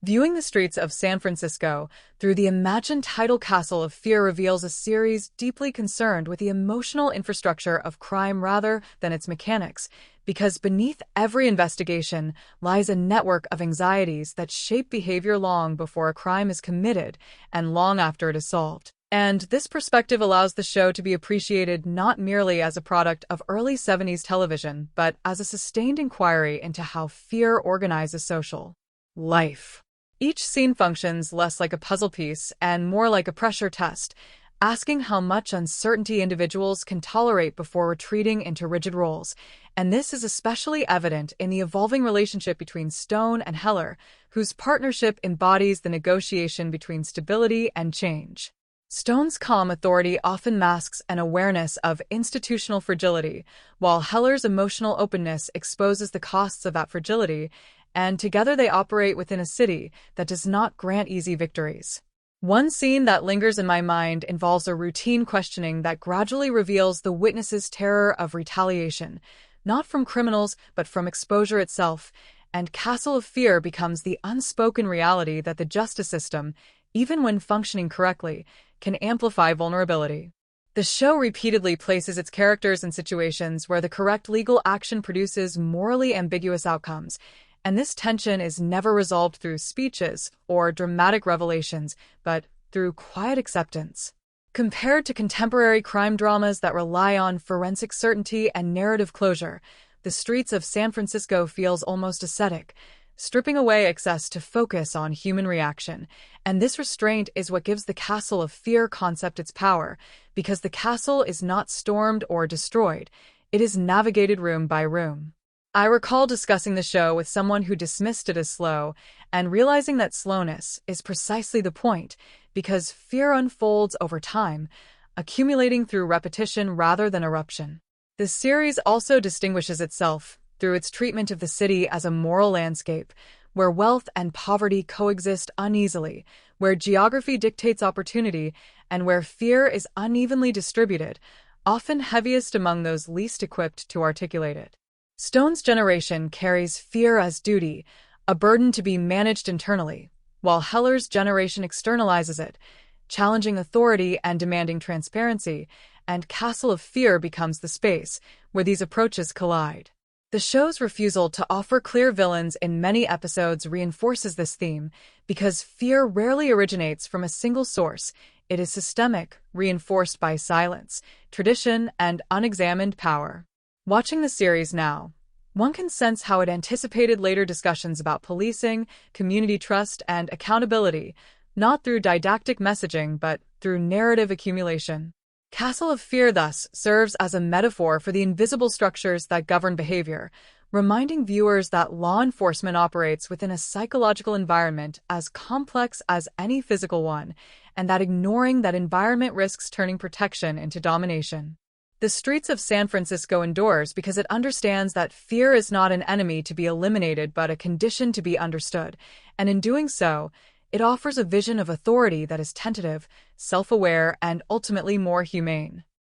Viewing the streets of San Francisco through the imagined tidal castle of fear reveals a series deeply concerned with the emotional infrastructure of crime rather than its mechanics, because beneath every investigation lies a network of anxieties that shape behavior long before a crime is committed and long after it is solved. And this perspective allows the show to be appreciated not merely as a product of early 70s television, but as a sustained inquiry into how fear organizes social life. Each scene functions less like a puzzle piece and more like a pressure test, asking how much uncertainty individuals can tolerate before retreating into rigid roles. And this is especially evident in the evolving relationship between Stone and Heller, whose partnership embodies the negotiation between stability and change. Stone's calm authority often masks an awareness of institutional fragility, while Heller's emotional openness exposes the costs of that fragility, and together they operate within a city that does not grant easy victories. One scene that lingers in my mind involves a routine questioning that gradually reveals the witness's terror of retaliation, not from criminals but from exposure itself, and Castle of Fear becomes the unspoken reality that the justice system, even when functioning correctly, can amplify vulnerability. The show repeatedly places its characters in situations where the correct legal action produces morally ambiguous outcomes, and this tension is never resolved through speeches or dramatic revelations, but through quiet acceptance. Compared to contemporary crime dramas that rely on forensic certainty and narrative closure, the streets of San Francisco feels almost ascetic, stripping away excess to focus on human reaction. And this restraint is what gives the Castle of Fear concept its power, because the castle is not stormed or destroyed, it is navigated room by room. I recall discussing the show with someone who dismissed it as slow, and realizing that slowness is precisely the point, because fear unfolds over time, accumulating through repetition rather than eruption. The series also distinguishes itself through its treatment of the city as a moral landscape, where wealth and poverty coexist uneasily, where geography dictates opportunity, and where fear is unevenly distributed, often heaviest among those least equipped to articulate it. Stone's generation carries fear as duty, a burden to be managed internally, while Heller's generation externalizes it, challenging authority and demanding transparency, and Castle of Fear becomes the space where these approaches collide. The show's refusal to offer clear villains in many episodes reinforces this theme, because fear rarely originates from a single source. It is systemic, reinforced by silence, tradition, and unexamined power. Watching the series now, one can sense how it anticipated later discussions about policing, community trust, and accountability, not through didactic messaging but through narrative accumulation. Castle of Fear thus serves as a metaphor for the invisible structures that govern behavior, reminding viewers that law enforcement operates within a psychological environment as complex as any physical one, and that ignoring that environment risks turning protection into domination. The streets of San Francisco endures because it understands that fear is not an enemy to be eliminated but a condition to be understood, and in doing so, it offers a vision of authority that is tentative, self-aware, and ultimately more humane.